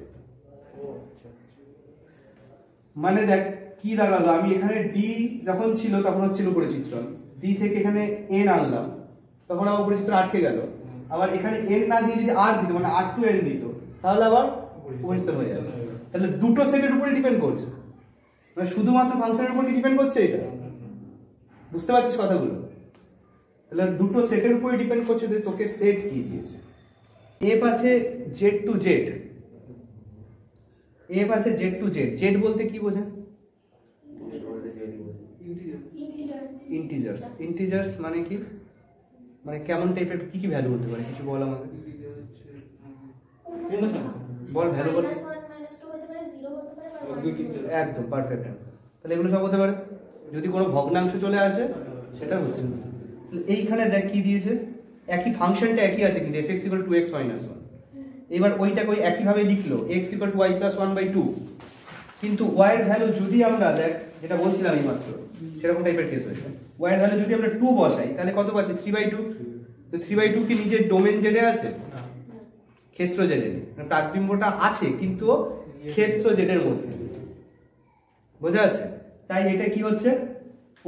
মানে দেখ কি দাঁড়ালো, আমি এখানে d যখন ছিল তখন হচ্ছিল পরিচিত্রণ, d থেকে এখানে n আনলাম, তখন আমার পরিচিত্র আটকে গেল। আবার এখানে n না দিয়ে যদি r দিত, মানে r to n দিত, তাহলে আবার পরিচিত্র হয়ে যাবে। তাহলে দুটো সেটের উপরে ডিপেন্ড করছে, মানে শুধুমাত্র ফাংশনের উপর ডিপেন্ড করছে এটা, বুঝতে পারছিস কথাগুলো। তাহলে দুটো সেটের উপরে ডিপেন্ড করছে যে তোকে সেট কি দিয়েছে। f আছে z to z, f আছে z to z, z বলতে কি বোঝায়, ইন্টিজার্স। ইন্টিজার্স মানে কি, মানে কেমন টাইপের, কি কি ভ্যালু হতে পারে, কিছু বল আমাকে, বল ভ্যালু বল। একদম পারফেক্ট অ্যান্সার। তাহলে এগুলো সব হতে পারে। যদি কোনো ভগ্নাংশ চলে আসে সেটা হচ্ছে না। এইখানে দেখ কি দিয়েছে, একই ফাংশনটা একই আছে কিন্তু f(x = 2x - 1). এবার ওইটাকে ওই একইভাবে লিখলো x = y + 1/2, কিন্তু y এর ভ্যালু যদি আমরা দেখ যেটা বলছিলাম এইমাত্র সেরকম টাইপের কেস হয়েছে, y এর ভ্যালু যদি আমরা 2 বসাই তাহলে কত পাচ্ছি 3/2। তো 3/2 কি নিজের ডোমেন জেডে আছে? ক্ষেত্র জেডে নেই, মানে প্রাকবিম্বটা আছে কিন্তু ক্ষেত্র জেডের মধ্যে, বোঝা যাচ্ছে? তাই এটা কি হচ্ছে,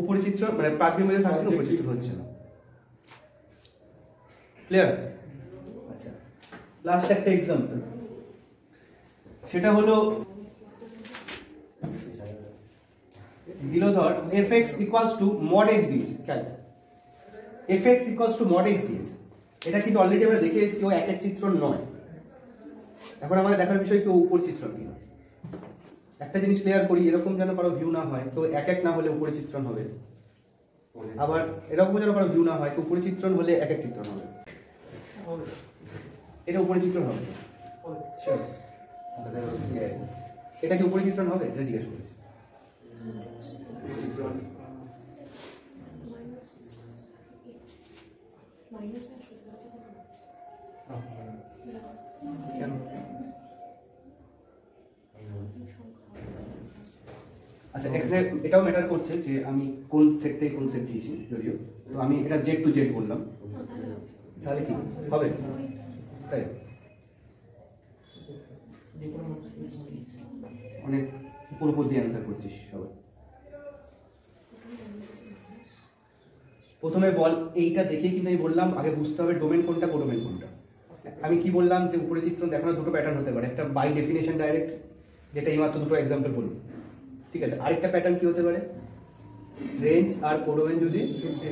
উপরি চিত্র মানে প্রাকবিম্ব যে থাকছে উপরি চিত্র হচ্ছে না। ক্লিয়ার? আচ্ছা, লাস্ট একটা एग्जांपल, সেটা হলো দিল ধর fx = mod x দিয়েছে, কেন fx = mod x দিয়েছে, এটা কিন্তু অলরেডি আমরা দেখে এসেছি ও একের চিত্রণ নয়। এখন আমাদের দেখার বিষয় কি উপর চিত্রণ কিনা। একটা জিনিস ক্লিয়ার করি, এরকম যেন কারো ভিউ না হয় কেউ এক এক না হলে উপরে চিত্রণ হবে, আবার এরকম যেন কারো ভিউ না হয় কেউ উপরে চিত্রণ হলে এক এক চিত্রণ হবে। এটা উপরে চিত্রণ হবে, এটা কি উপরে চিত্রণ হবে এটা জিজ্ঞেস করেছি। কেন? আচ্ছা, এখানে এটাও ম্যাটার করছে যে আমি কোন সেট থেকে কোন সেট দিয়েছি, যদিও তো আমি এটা Z to Z বললাম, তাহলে কি হবে? তাই অনেক উপর দিয়ে অ্যান্সার করছিস সবাই। প্রথমে বল, এইটা দেখে কিন্তু আমি বললাম আগে বুঝতে হবে ডোমেন কোনটা কোডোমেন কোনটা। আমি কি বললাম যে উপরে চিত্রণ দেখানোর দুটো প্যাটার্ন হতে পারে, একটা বাই ডেফিনেশন ডাইরেক্ট, যেটা এইমাত্র দুটো এক্সাম্পল বলুন, ঠিক আছে। আরেকটা প্যাটার্ন কি হতে পারে, রেঞ্জ আর কোডোমেন যদি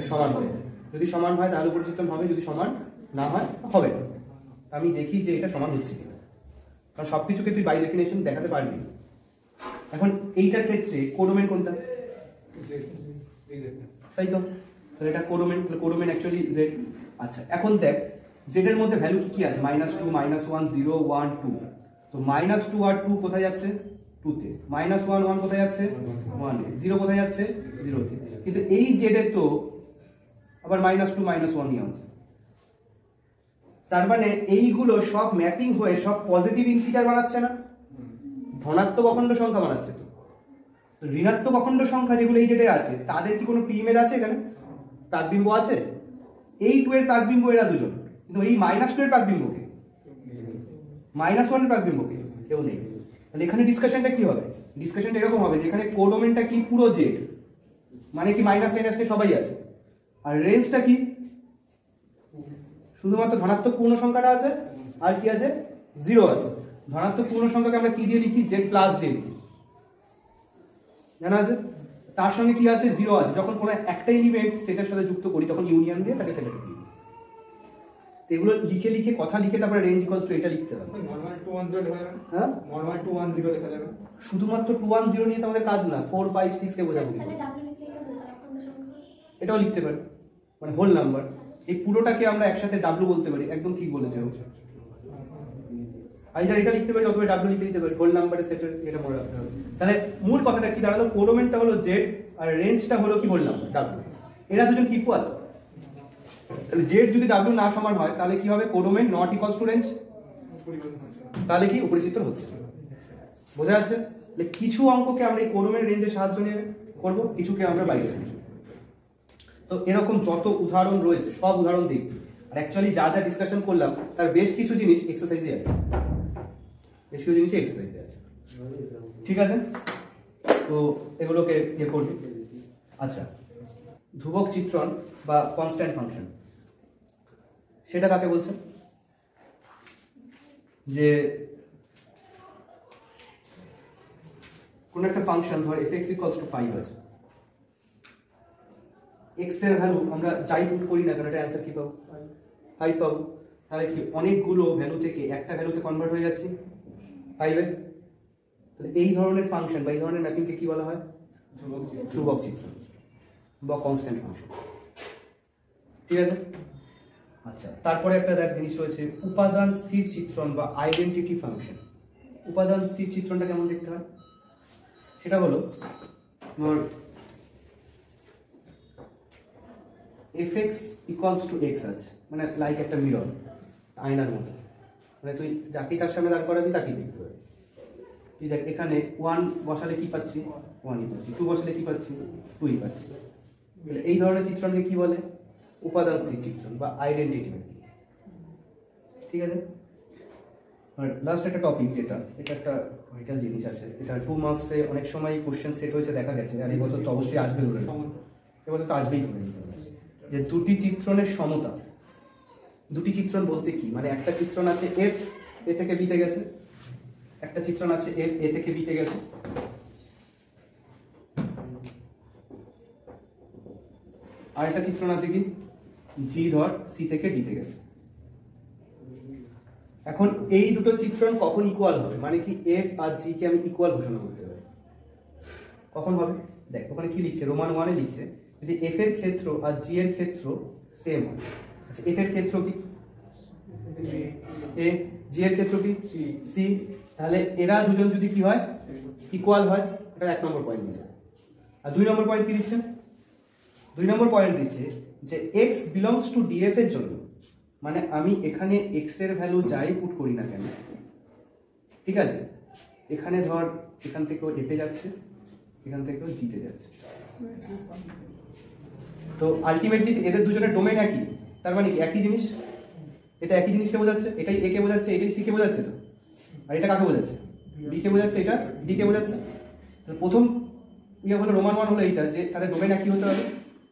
সমান হয়, যদি সমান হয় তাহলে উপরে চিত্রণ হবে, যদি সমান না হয় হবে না। আমি দেখি যে এটা সমান হচ্ছে কিনা, কারণ সবকিছুকে তুই বাই ডেফিনেশন দেখাতে পারবি। এখন এইটার ক্ষেত্রে কোডোমেন কোনটা, তাই তো, তাহলে এটা কোডোমেন, তাহলে কোডোমেন অ্যাকচুয়ালি Z। আচ্ছা, এখন দেখ Z এর মধ্যে ভ্যালু কি কি আছে, -2, -1, 0, 1, 2। তো -2 আর 2 কোথায় যাচ্ছে 2 তে, -1, 1 কোথায় যাচ্ছে 1 এ, 0 কোথায় যাচ্ছে 0 তে। কিন্তু এই Z এ তো আবার -2, -1 নিয়ে আছে, তার মানে এইগুলো সব ম্যাপিং হয়ে সব পজিটিভ ইন্টিজার বানাচ্ছে না, ধনাত্মক অখণ্ড সংখ্যা বানাচ্ছে। তো ঋণাত্মক অখণ্ড সংখ্যা যেগুলো এই জেডে আছে তাদের কি কোনো ইমেজ আছে এখানে, প্রাকবিম্ব আছে? এই 2 এর প্রাকবিম্ব এরা দুজন, কিন্তু এই -2 এর প্রাকবিম্বকে, -1 এর প্রাকবিম্বকে কেউ নেই। তাহলে এখানে ডিসকাশনটা কি হবে, ডিসকাশনটা এরকম হবে যেখানে কোডোমেনটা কি পুরো জেড, মানে কি -কে সবাই আছে, আর রেঞ্জটা কি শুধুমাত্র ধনাত্মক পূর্ণ সংখ্যাটা আছে, আর কি আছে 0 আছে। ধনাত্মক পূর্ণ সংখ্যাকে আমরা কি দিয়ে লিখি, Z+ দিয়ে লিখি, জানা আছে। তার সঙ্গে কি আছে 0 আছে, যখন কোনো একটা এলিমেন্ট সেটার সাথে যুক্ত করি তখন ইউনিয়ন দিয়ে তাকে সেটাকে দিই। এগুলো লিখে লিখে কথা লিখে তারপরে রেঞ্জ ইকুয়ালস টু এটা লিখতে হবে। নরমাল 2 1 0 লেখা যাবে, হ্যাঁ নরমাল 2 1 0 লেখা যাবে। শুধুমাত্র 2 1 0 নিয়ে তো আমাদের কাজ না, 4 5 6 কে বোঝাবো কি, এটাও লিখতে পারি, মানে হোল নাম্বার। এই পুরোটাকে আমরা একসাথে W বলতে পারি, একদম ঠিক বলেছে ও। আইজার এটা লিখতে পারি অথবা W লিখে দিতে পারি, হোল নাম্বারের সেটের, এটা মনে রাখতে হবে। তাহলে মূল কথাটা কি দাঁড়ালো, কোডোমেনটা হলো Z আর রেঞ্জটা হলো কি হোল নাম্বার W, এরা দুজন কি ইকুয়াল। তাহলে Z যদি W না সমান হয় তাহলে কি হবে, codomain not equals two range, তাহলে কি উপরি চিত্রণ হচ্ছে। বোঝা যাচ্ছে? তাহলে কিছু অঙ্ককে আমরা এই কোডোমেন রেঞ্জের সাহায্য নিয়ে করব, কিছুকে আমরা বাইরে রাখবো। তো এরকম যত উদাহরণ রয়েছে সব উদাহরণ দেখবি, আর অ্যাকচুয়ালি যা যা ডিসকাশন করলাম তার বেশ কিছু জিনিস এক্সারসাইজে আছে, বেশ কিছু জিনিস এক্সারসাইজে আছে, ঠিক আছে। তো এগুলোকে ইয়ে করবি। আচ্ছা, ধ্রুবক চিত্রণ বা কনস্ট্যান্ট ফাংশন, সেটা কাকে বলছে, যে কোন একটা ফাংশন ধর f(x = 5) আছে, x এর ভ্যালু আমরা যাই পুট করি না কেন এটা অ্যান্সার কি পাবো, 5 পাবো। তাহলে কি অনেকগুলো ভ্যালু থেকে একটা ভ্যালুতে কনভার্ট হয়ে যাচ্ছে 5 এ। তাহলে এই ধরনের ফাংশন বা এই ধরনের ম্যাপিংকে কি বলা হয়, ধ্রুবক চিত্রণ বা কনস্ট্যান্ট ফাংশন, ঠিক আছে। আচ্ছা, তারপরে একটা দেখ জিনিস রয়েছে উপাদান স্থির চিত্রণ বা আইডেন্টিটি ফাংশন। উপাদান স্থির চিত্রণটা কেমন দেখতে হয়, সেটা হলো ধর fx ইকুয়ালস টু x আছে, মানে লাইক একটা মিরর, আয়নার মতো, মানে তুই যাকেই তার সামনে দাঁড় করাবি তাকেই দেখতে পাবি। তুই দেখ এখানে 1 বসালে কি পাচ্ছি, 1ই পাচ্ছি, 2 বসালে কি পাচ্ছি, 2ই পাচ্ছি। এই ধরনের চিত্রণকে কি বলে, উপাদান স্থির চিত্রণ বা আইডেন্টিটি। ঠিক আছে, আর লাস্ট একটা টপিক যেটা, এটা একটা ভাইটাল জিনিস আছে, এটা 2 মার্কসে অনেক সময় কোশ্চেন সেট হয়েছে দেখা গেছে, আর এই বছর তো অবশ্যই আসবে, ধরে এবছর তো আসবেই ধরে যে দুটি চিত্রণের সমতা। দুটি চিত্রণ বলতে কি, মানে একটা চিত্রণ আছে এফ এ থেকে বিতে গেছে, একটা চিত্রণ আছে এফ এ থেকে বিতে গেছে, আর একটা চিত্রণ আছে কি জি ধর সি থেকে ডিতে গেছে। এখন এই দুটো চিত্রণ কখন ইকুয়াল হবে, মানে কি এফ আর জি কে আমি ইকুয়াল ঘোষণা করতে পারি, কখন হবে? দেখ ওখানে কি লিখছে, রোমান 1-এ লিখছে যদি এফ এর ক্ষেত্র আর জি এর ক্ষেত্র সেম হয়। আচ্ছা এফ এর ক্ষেত্র কি এ, জি এর ক্ষেত্র কি সি, তাহলে এরা দুজন যদি কি হয় ইকুয়াল হয়, এটা 1 নম্বর পয়েন্ট দিচ্ছে। আর 2 নম্বর পয়েন্ট কি দিচ্ছে, 2 নম্বর পয়েন্ট দিচ্ছে যে x বিলংস টু df এর জন্য, মানে আমি এখানে x এর ভ্যালু যাই পুট করি না কেন, ঠিক আছে, এখানে ধর এখান থেকেও f এ যাচ্ছে, এখান থেকেও g তে যাচ্ছে, তো আলটিমেটলি এদের দুজনের ডোমেইন একই, তার মানে কি একই জিনিস, এটা একই জিনিসকে বোঝাচ্ছে, এটাই a কে বোঝাচ্ছে, এটাই c কে বোঝাচ্ছে, তো আর এটা কাকে বোঝাচ্ছে, b কে বোঝাচ্ছে, এটা d কে বোঝাচ্ছে। তাহলে প্রথম ইয়ে হলো রোমান 1 হলো এইটা যে তাদের ডোমেইন একই হতে হবে।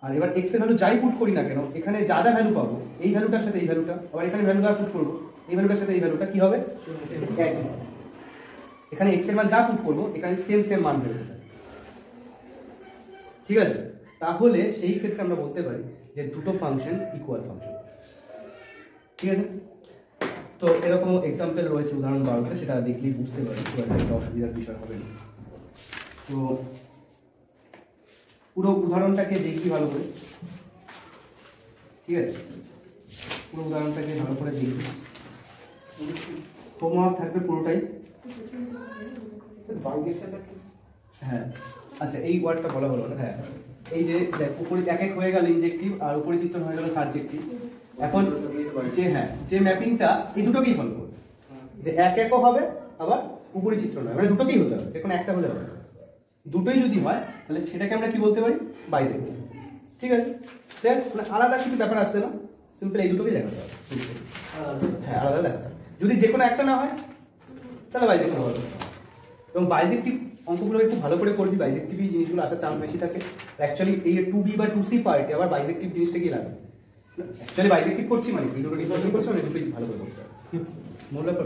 আর এবার x এর ভ্যালু যাই পুট করি না কেন, এখানে যা যা ভ্যালু পাবো এই ভ্যালুটার সাথে এই ভ্যালুটা, আবার এখানে ভ্যালু যা পুট করবো এই ভ্যালুটার সাথে এই ভ্যালুটা কি হবে একই, এখানে x এর মান যা পুট করবো এখানে সেম সেম মান বেরোতে পারে। ঠিক আছে, তাহলে সেই ক্ষেত্রে আমরা বলতে পারি যে দুটো ফাংশন ইকুয়াল ফাংশন। ঠিক আছে, তো এরকম এক্সাম্পল রয়েছে উদাহরণ 12তে, সেটা দেখলেই বুঝতে পারি, খুব একটা অসুবিধার বিষয় হবে না। তো পুরো উদাহরণটাকে দেখি ভালো করে, ঠিক আছে, পুরো উদাহরণটাকে ভালো করে দেখি, হোমওয়ার্ক থাকবে পুরোটাই। হ্যাঁ আচ্ছা এই ওয়ার্ডটা বলা হলো না, হ্যাঁ এই যে দেখ উপরে এক এক হয়ে গেল ইনজেক্টিভ আর উপরে চিত্রণ হয়ে গেল সাবজেক্টিভ। এখন যে হ্যাঁ যে ম্যাপিংটা এই দুটোকেই ফলো করবে, যে এক একও হবে আবার উপরে চিত্রণ হবে, মানে দুটোকেই হতে হবে, এখন একটা হলে হবে না, দুটোই যদি হয় তাহলে সেটাকে আমরা কি বলতে পারি, বাইসেক্টিভ। ঠিক আছে, দেখ মানে আলাদা কিছু ব্যাপার আসছে না, সিম্পল এই দুটোকেই দেখাতে হবে, হ্যাঁ আলাদা দেখাতে হবে। যদি যে কোনো একটা না হয় তাহলে বাইসেক্টিভ হবে, এবং বাইসেক্টিভ অঙ্কগুলো একটু ভালো করে করবি, বাইসেক্টিভ জিনিসগুলো আসার চান্স বেশি থাকে। অ্যাকচুয়ালি এই 2b বা 2c পার্টে আবার বাইসেক্টিভ জিনিসটা কি লাগে, অ্যাকচুয়ালি বাইসেক্টিভ করছি মানে এই দুটো ডিসকাশন করছি মানে দুটোই ভালো করে করতে হবে, মূল ব্যাপার।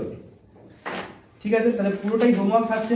ঠিক আছে, তাহলে পুরোটাই হোমওয়ার্ক থাকছে।